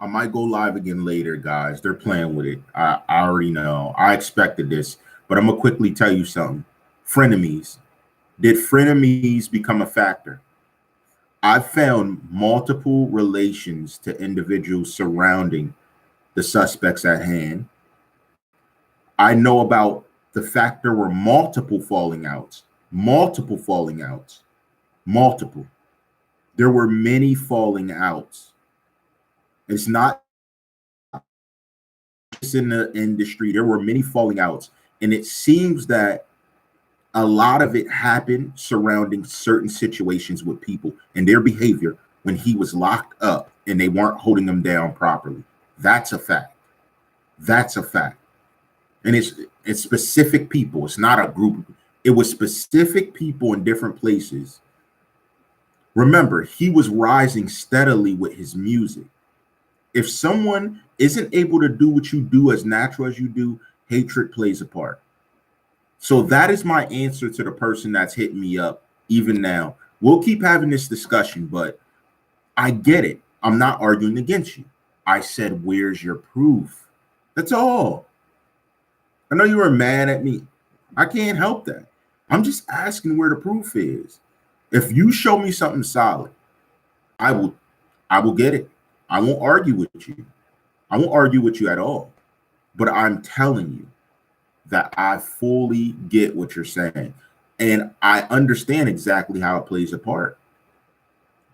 I might go live again later, guys. They're playing with it. I already know. I expected this, but I'm gonna quickly tell you something. Frenemies. Did frenemies become a factor? I've found multiple relations to individuals surrounding the suspects at hand. I know about the fact there were multiple falling outs, multiple. There were many falling outs. It's not just in the industry. There were many falling outs. And it seems that a lot of it happened surrounding certain situations with people and their behavior when he was locked up and they weren't holding him down properly. That's a fact. That's a fact. And it's specific people. It's not a group. It was specific people in different places. Remember, he was rising steadily with his music. If someone isn't able to do what you do as natural as you do, hatred plays a part. So that is my answer to the person that's hitting me up even now. We'll keep having this discussion, but I get it. I'm not arguing against you. I said, where's your proof? That's all. I know you were mad at me. I can't help that. I'm just asking where the proof is. If you show me something solid, I will get it. I won't argue with you. I won't argue with you at all. But I'm telling you that I fully get what you're saying. And I understand exactly how it plays a part.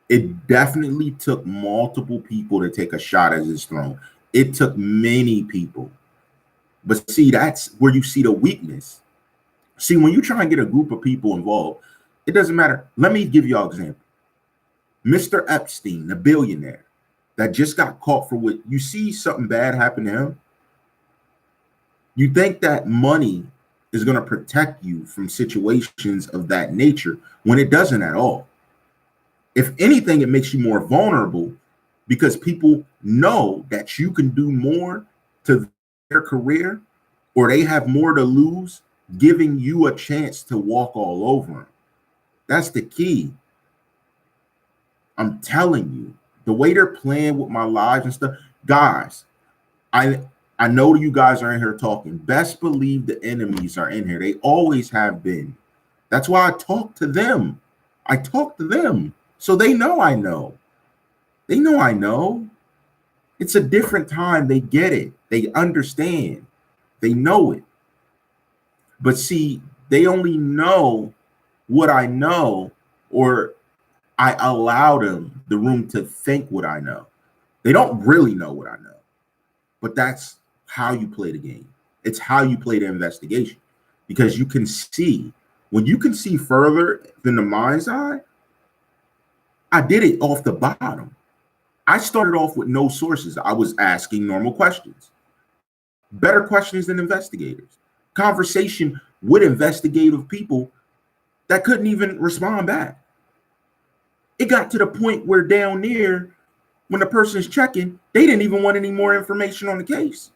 It definitely took multiple people to take a shot at his throne. It took many people. But see, that's where you see the weakness. See, when you try and get a group of people involved, it doesn't matter. Let me give y'all an example. Mr. Epstein, the billionaire that just got caught for what you see something bad happen to him. You think that money is going to protect you from situations of that nature when it doesn't at all. If anything, it makes you more vulnerable because people know that you can do more to their career or they have more to lose, giving you a chance to walk all over them. That's the key. I'm telling you, the way they're playing with my lives and stuff, guys, I know you guys are in here talking. Best believe the enemies are in here. They always have been. That's why I talk to them. I talk to them. So they know I know. They know I know. It's a different time. They get it. They understand. They know it. But see, they only know what I know, or I allow them the room to think what I know. They don't really know what I know. But that's how you play the game. It's how you play the investigation. Because you can see, when you can see further than the mind's eye, I did it off the bottom. I started off with no sources. I was asking normal questions, better questions than investigators. Conversation with investigative people that couldn't even respond back. It got to the point where down there, when the person's checking, they didn't even want any more information on the case.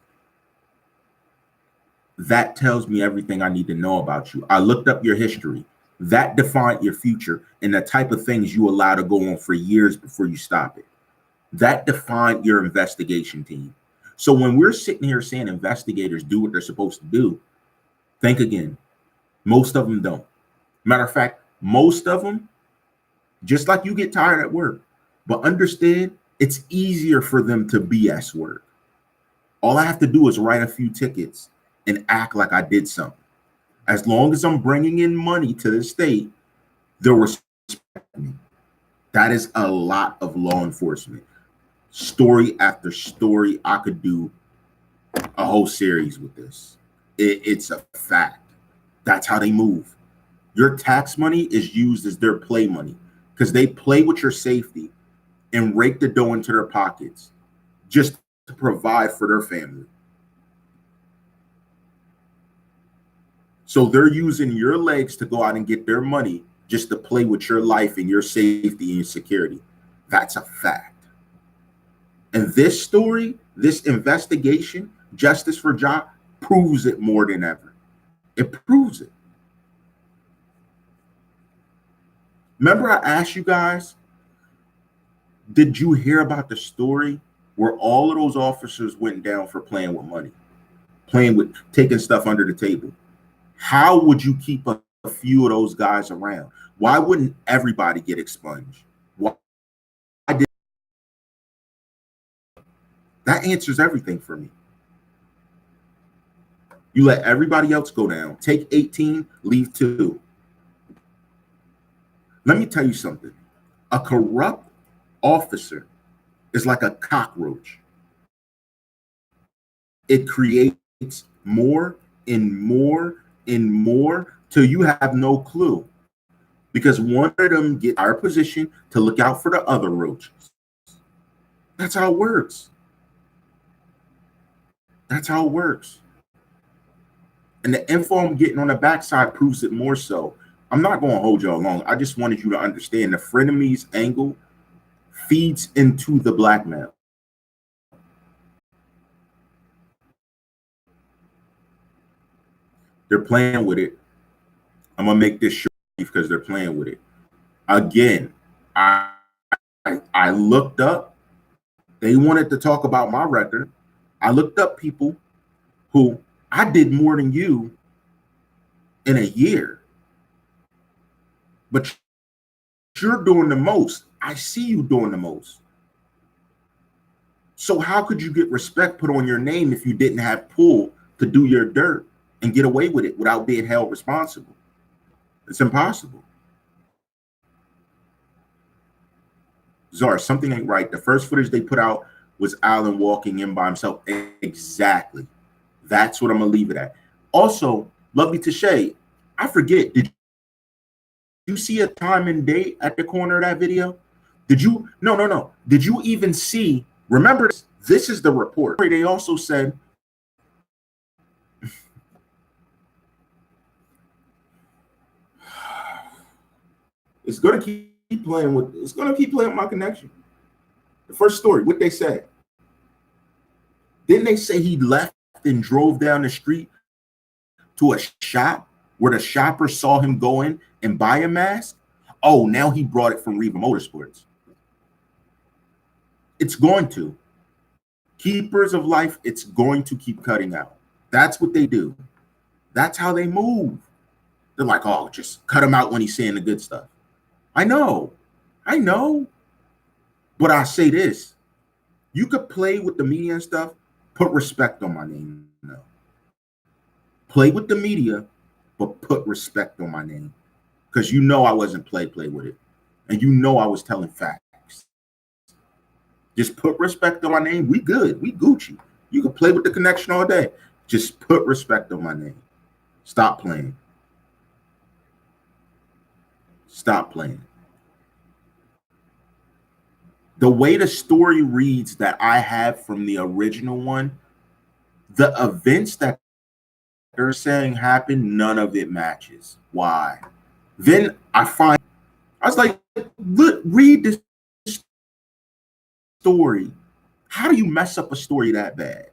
That tells me everything I need to know about you. I looked up your history. That defined your future and the type of things you allow to go on for years before you stop it. That defined your investigation team. So when we're sitting here saying investigators do what they're supposed to do, think again. Most of them don't. Matter of fact, most of them, just like you get tired at work, but understand it's easier for them to BS work. All I have to do is write a few tickets and act like I did something. As long as I'm bringing in money to the state, they'll respect me. That is a lot of law enforcement. Story after story, I could do a whole series with this. It's a fact. That's how they move. Your tax money is used as their play money because they play with your safety and rake the dough into their pockets just to provide for their family. So they're using your legs to go out and get their money just to play with your life and your safety and your security. That's a fact. And this story, this investigation, Justice for Ja, proves it more than ever. It proves it. Remember I asked you guys, did you hear about the story where all of those officers went down for playing with money, playing with taking stuff under the table. How would you keep a few of those guys around? Why wouldn't everybody get expunged? Why did that answers everything for me. You let everybody else go down. Take 18, leave 2. Let me tell you something. A corrupt officer is like a cockroach. It creates more and more and more till you have no clue. Because one of them get our position to look out for the other roaches. That's how it works. That's how it works. And the info I'm getting on the backside proves it more so. I'm not going to hold y'all long. I just wanted you to understand the frenemies angle feeds into the blackmail. They're playing with it. I'm going to make this short because they're playing with it. Again, I looked up. They wanted to talk about my record. I looked up people who I did more than you in a year. But you're doing the most. I see you doing the most. So how could you get respect put on your name if you didn't have pull to do your dirt and get away with it without being held responsible? It's impossible. TheCzarr, something ain't right. The first footage they put out was Allen walking in by himself. Exactly. That's what I'm going to leave it at. Also, Lovely Tashay, I forget, did you see a time and date at the corner of that video? Did you? No. Did you even see? Remember, this is the report. They also said, it's going to keep playing with, it's going to keep playing with my connection. The first story, what they say. Didn't they say he left and drove down the street to a shop where the shopper saw him go in and buy a mask? Oh, now he brought it from Reva Motorsports. It's going to. Keepers of life, it's going to keep cutting out. That's what they do. That's how they move. They're like, oh, just cut him out when he's saying the good stuff. I know. But I say this. You could play with the media and stuff, put respect on my name. No. Play with the media, but put respect on my name. Because you know I wasn't play with it. And you know I was telling facts. Just put respect on my name. We good. We Gucci. You can play with the connection all day. Just put respect on my name. Stop playing. Stop playing. The way the story reads that I have from the original one, the events that they're saying happened, none of it matches. Why? Then I was like, look, read this story. How do you mess up a story that bad?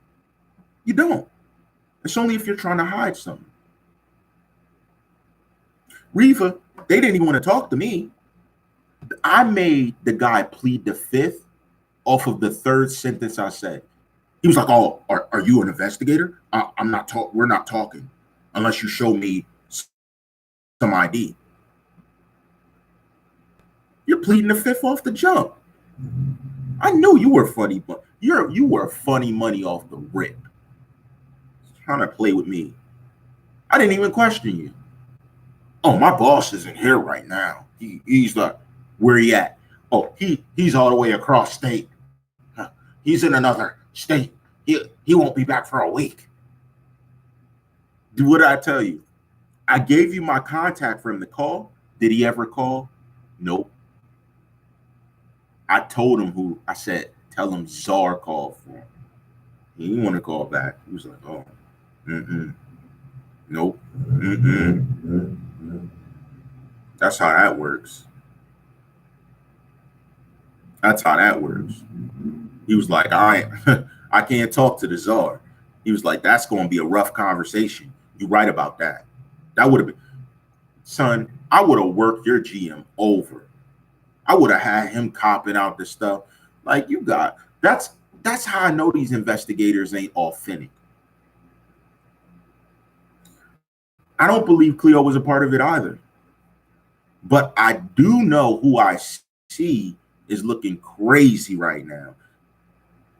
You don't. It's only if you're trying to hide something. Reva, they didn't even want to talk to me. I made the guy plead the fifth off of the third sentence I said. He was like, oh, are you an investigator? I'm not talking. We're not talking unless you show me some ID. You're pleading the fifth off the jump. I knew you were funny, but you were funny money off the rip. Trying to play with me. I didn't even question you. Oh, my boss isn't here right now. He's like, where he at? Oh, he's all the way across state. He's in another state. He won't be back for a week. What did I tell you? I gave you my contact for him to call. Did he ever call? Nope. I told him who. I said, tell him TheCzarr called for him. He didn't want to call back. He was like, oh, nope. That's how that works. That's how that works. He was like, I can't talk to TheCzarr. He was like, that's going to be a rough conversation. You're right about that. That would have been, son, I would have worked your GM over. I would have had him copping out the stuff. Like, you got, that's That's how I know these investigators ain't authentic. I don't believe Cleo was a part of it either. But I do know who I see is looking crazy right now.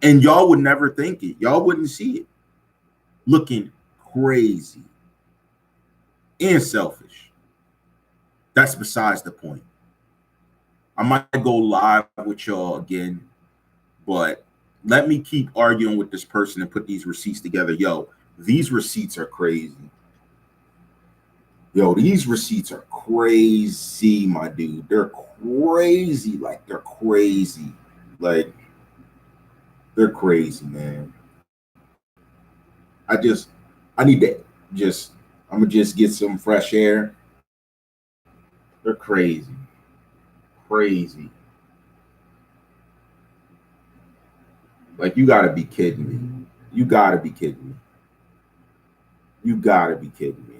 And y'all would never think it. Y'all wouldn't see it. Looking crazy and selfish. That's besides the point. I might go live with y'all again, but let me keep arguing with this person and put these receipts together. Yo, these receipts are crazy. Yo, these receipts are crazy, my dude. They're crazy. Like, they're crazy. Like, they're crazy, man. I need to I'm gonna just get some fresh air. They're crazy. Crazy. Like, you gotta be kidding me. You gotta be kidding me. You gotta be kidding me.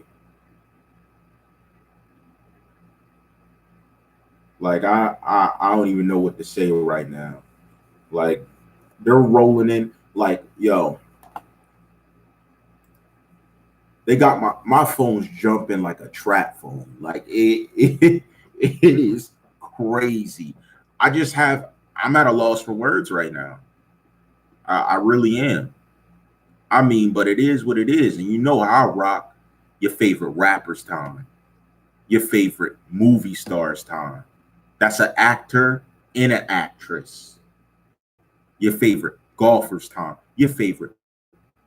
Like, I don't even know what to say right now. Like, they're rolling in. Like, yo, they got my phone's jumping like a trap phone. Like, it is crazy. I'm at a loss for words right now. I really am. I mean, but it is what it is. And you know how I rock your favorite rapper's time, your favorite movie star's time. That's an actor and an actress. Your favorite golfer's time, your favorite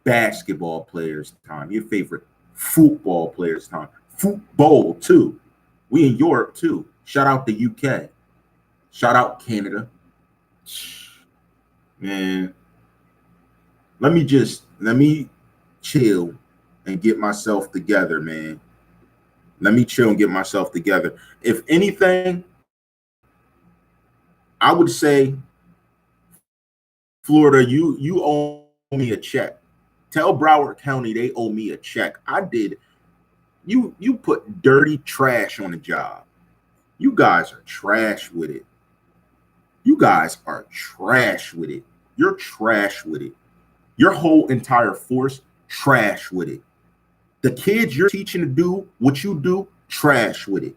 basketball player's time, your favorite football player's time. Football, too. We in Europe, too. Shout out the UK. Shout out Canada. Man, let me chill and get myself together, man. Let me chill and get myself together. If anything, I would say, Florida, you owe me a check. Tell Broward County they owe me a check. I did. You put dirty trash on the job. You guys are trash with it. You guys are trash with it. You're trash with it. Your whole entire force, trash with it. The kids you're teaching to do what you do, trash with it.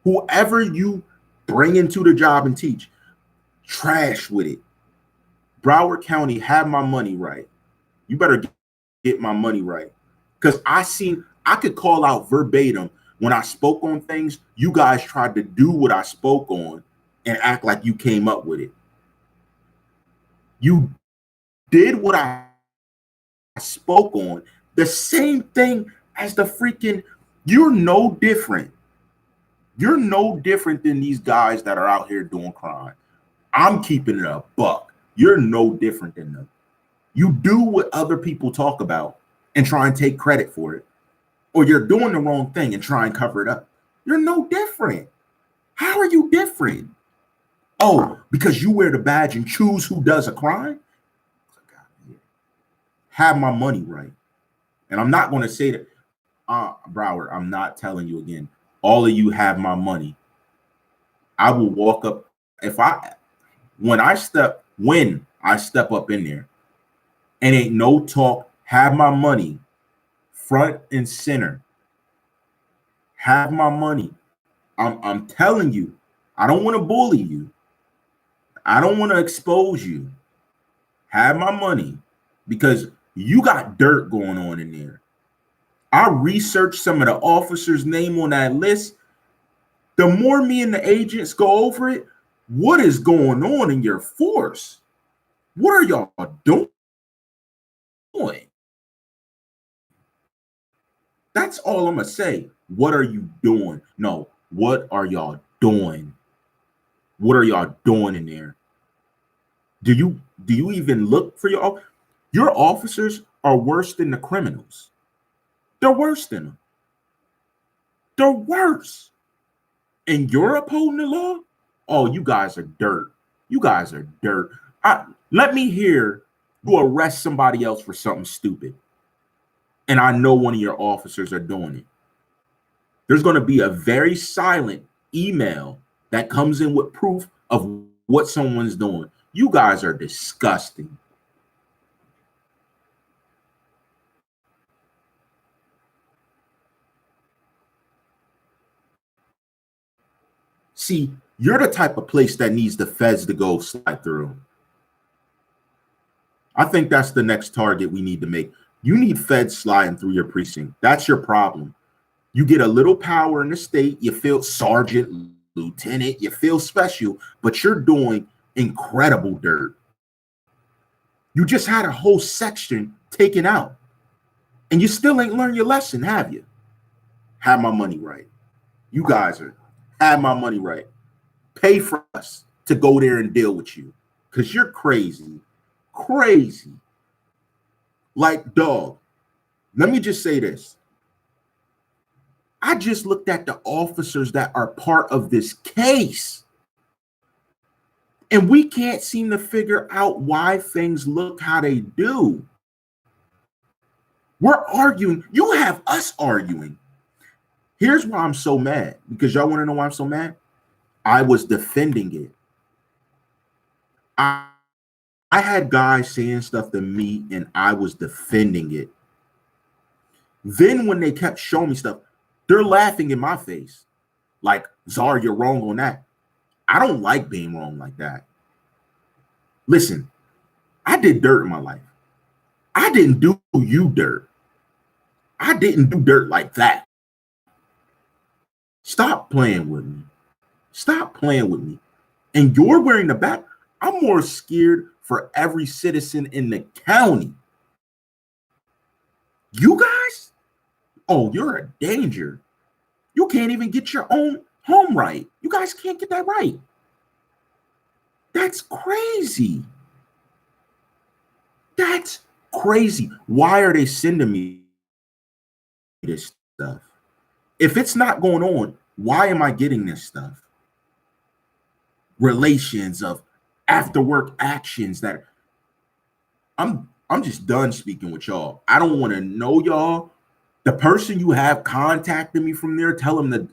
Whoever you bring into the job and teach, trash with it. Broward County, have my money right. You better get my money right. Because I could call out verbatim when I spoke on things, you guys tried to do what I spoke on and act like you came up with it. You did what I spoke on, the same thing as the freaking, you're no different. You're no different than these guys that are out here doing crime. I'm keeping it a buck. You're no different than them. You do what other people talk about and try and take credit for it, or you're doing the wrong thing and try and cover it up. You're no different. How are you different? Oh, because you wear the badge and choose who does a crime? Have my money right. And I'm not going to say that, Broward, I'm not telling you again. All of you have my money. I will walk up. When I step up in there and ain't no talk, have my money front and center. Have my money. I'm telling you, I don't want to bully you. I don't want to expose you. Have my money because you got dirt going on in there. I researched some of the officers' name on that list. The more me and the agents go over it, what is going on in your force? What are y'all doing? That's all I'm going to say. What are you doing? No, what are y'all doing? What are y'all doing in there? Do you even look for your officers are worse than the criminals. They're worse than them. They're worse. And you're upholding the law? Oh, you guys are dirt. You guys are dirt. Let me hear you arrest somebody else for something stupid. And I know one of your officers are doing it. There's going to be a very silent email that comes in with proof of what someone's doing. You guys are disgusting. See, you're the type of place that needs the feds to go slide through. I think that's the next target we need to make. You need feds sliding through your precinct. That's your problem. You get a little power in the state, you feel sergeant, lieutenant, you feel special, but you're doing incredible dirt. You just had a whole section taken out, and you still ain't learned your lesson, have you? Have my money right. You guys are have my money right. Pay for us to go there and deal with you, because you're crazy. Crazy. Like, dog, let me just say this. I just looked at the officers that are part of this case, and we can't seem to figure out why things look how they do. We're arguing. You have us arguing. Here's why I'm so mad, because y'all want to know why I'm so mad? I was defending it. I had guys saying stuff to me, and I was defending it. Then when they kept showing me stuff, they're laughing in my face. Like, TheCzarr, you're wrong on that. I don't like being wrong like that. Listen, I did dirt in my life. I didn't do you dirt. I didn't do dirt like that. Stop playing with me. Stop playing with me. And you're wearing the back. I'm more scared for every citizen in the county. You guys? Oh, you're a danger. You can't even get your own home right. You guys can't get that right. That's crazy. That's crazy. Why are they sending me this stuff? If it's not going on, why am I getting this stuff? Relations of after work actions that I'm just done speaking with y'all. I don't want to know y'all. The person you have contacting me from there, tell them that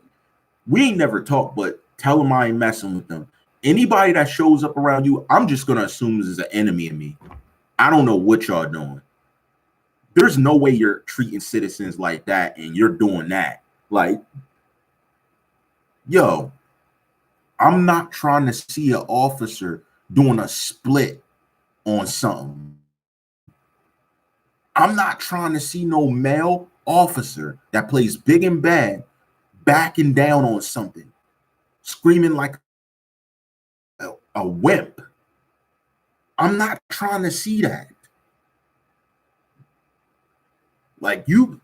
we ain't never talked, but tell them I ain't messing with them. Anybody that shows up around you, I'm just gonna assume is an enemy of me. I don't know what y'all doing. There's no way you're treating citizens like that and you're doing that. Like, yo, I'm not trying to see an officer doing a split on something. I'm not trying to see no male officer that plays big and bad backing down on something, screaming like a wimp. I'm not trying to see that. Like, you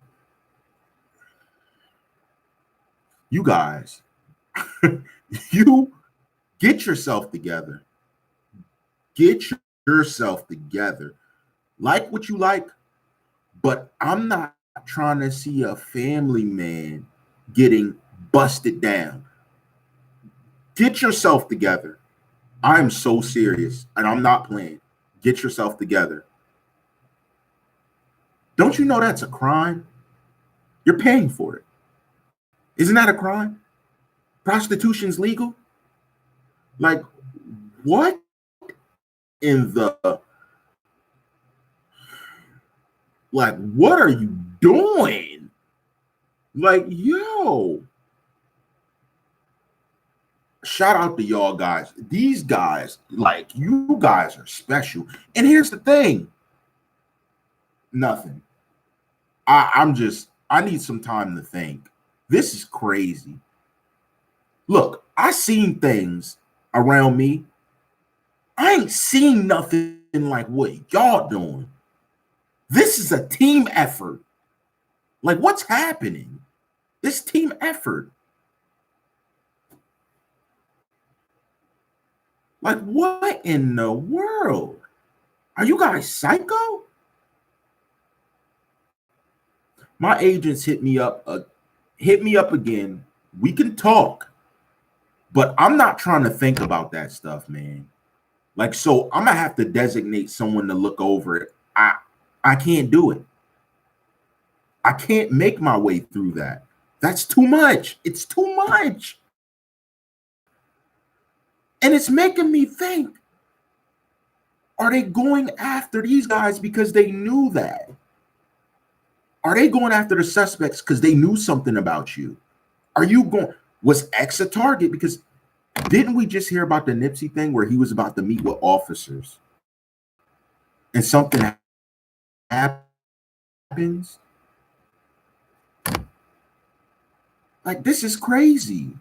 guys, you get yourself together. Get yourself together. Like what you like, but I'm not trying to see a family man getting busted down. Get yourself together. I'm so serious, and I'm not playing. Get yourself together. Don't you know that's a crime? You're paying for it. Isn't that a crime? Prostitution's legal? Like, what in the... Like, what are you doing? Like, yo. Shout out to y'all guys. These guys, like, you guys are special. And here's the thing. Nothing. I need some time to think. This is crazy. Look, I seen things around me. I ain't seen nothing like what y'all doing. This is a team effort. Like, what's happening? This team effort. Like, what in the world? Are you guys psycho? My agents hit me up again. We can talk, but I'm not trying to think about that stuff, man. Like, so I'm gonna have to designate someone to look over it. I can't do it. I can't make my way through that. That's too much. It's too much. And it's making me think, Are they going after these guys because they knew that? Are they going after the suspects because they knew something about you? Are you going, was X a target? Because didn't we just hear about the Nipsey thing where he was about to meet with officers and something happens? Like, this is crazy.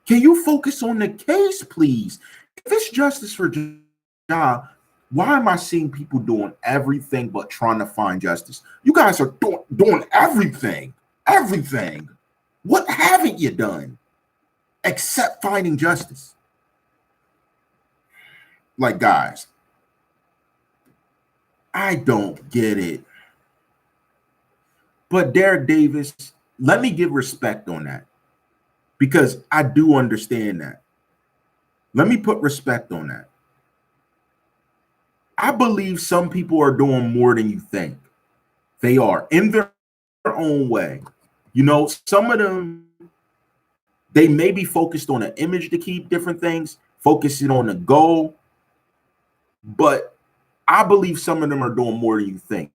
Can you focus on the case, please? If it's justice for Ja, why am I seeing people doing everything but trying to find justice? You guys are doing everything. Everything. What haven't you done except finding justice? Like, guys, I don't get it. But Derek Davis, let me give respect on that because I do understand that. Let me put respect on that. I believe some people are doing more than you think. They are in their own way. You know, some of them, they may be focused on an image to keep different things, focusing on a goal. But I believe some of them are doing more than you think.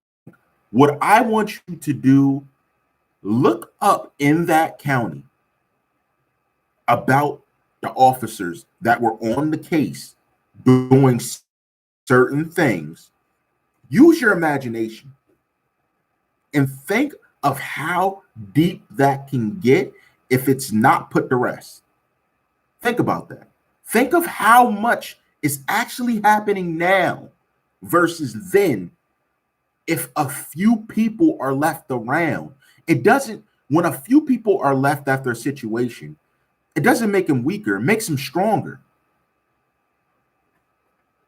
What I want you to do, look up in that county about the officers that were on the case doing certain things. Use your imagination and think of how deep that can get if it's not put to rest. Think about that. Think of how much is actually happening now versus then if a few people are left around. It doesn't, when a few people are left after a situation, it doesn't make them weaker, it makes them stronger.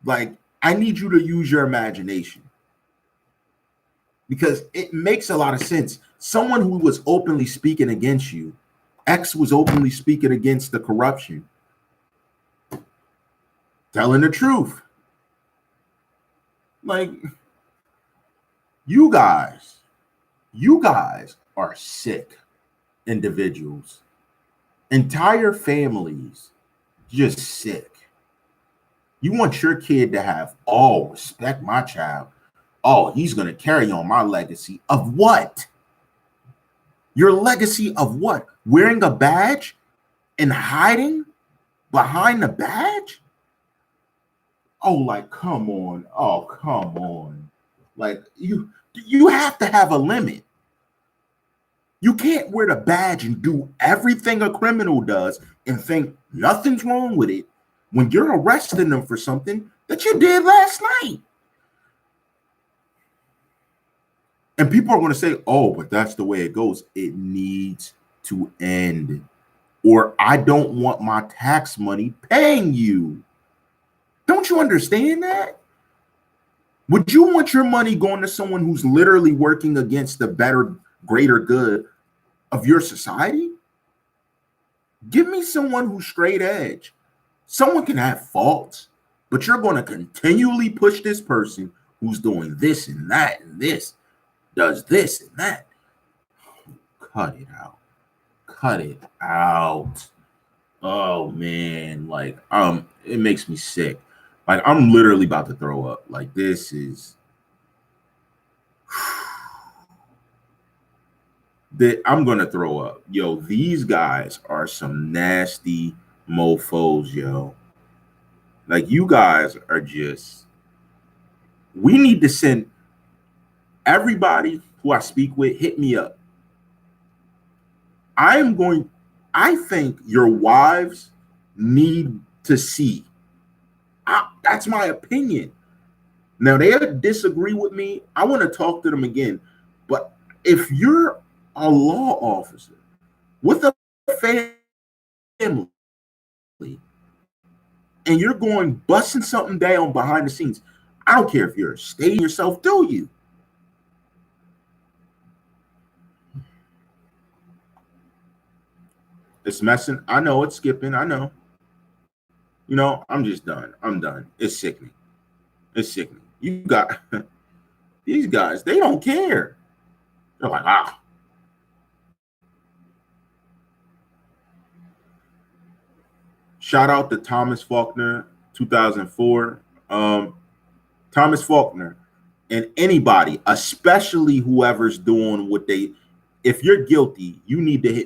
Like, I need you to use your imagination because it makes a lot of sense. Someone who was openly speaking against you, X was openly speaking against the corruption, telling the truth. Like, you guys are sick individuals. Entire families just sick. You want your kid to have, oh, respect my child. Oh, he's going to carry on my legacy of what? Your legacy of what? Wearing a badge and hiding behind the badge? Oh, like, come on. Oh, come on. Like, you have to have a limit. You can't wear the badge and do everything a criminal does and think nothing's wrong with it when you're arresting them for something that you did last night. And people are going to say, oh, but that's the way it goes. It needs to end. Or I don't want my tax money paying you. Don't you understand that? Would you want your money going to someone who's literally working against the better, greater good of your society? Give me someone who's straight edge. Someone can have faults, but you're going to continually push this person who's doing this and that and this, does this and that. Cut it out. Cut it out. Oh man, like it makes me sick. Like, I'm literally about to throw up. Like, this is that I'm gonna throw up. Yo, these guys are some nasty mofos, yo. Like, you guys are just, we need to send everybody who I speak with, hit me up. I think your wives need to see. That's my opinion. Now, they disagree with me. I want to talk to them again. But if you're a law officer with a family and you're going busting something down behind the scenes, I don't care if you're stating yourself, do you? It's messing. I know it's skipping. I know. You know, I'm just done. I'm done. It's sickening. It's sickening. You got these guys, they don't care. They're like, ah. Shout out to Thomas Faulkner, 2004. Thomas Faulkner, and anybody, especially whoever's doing what they, if you're guilty, you need to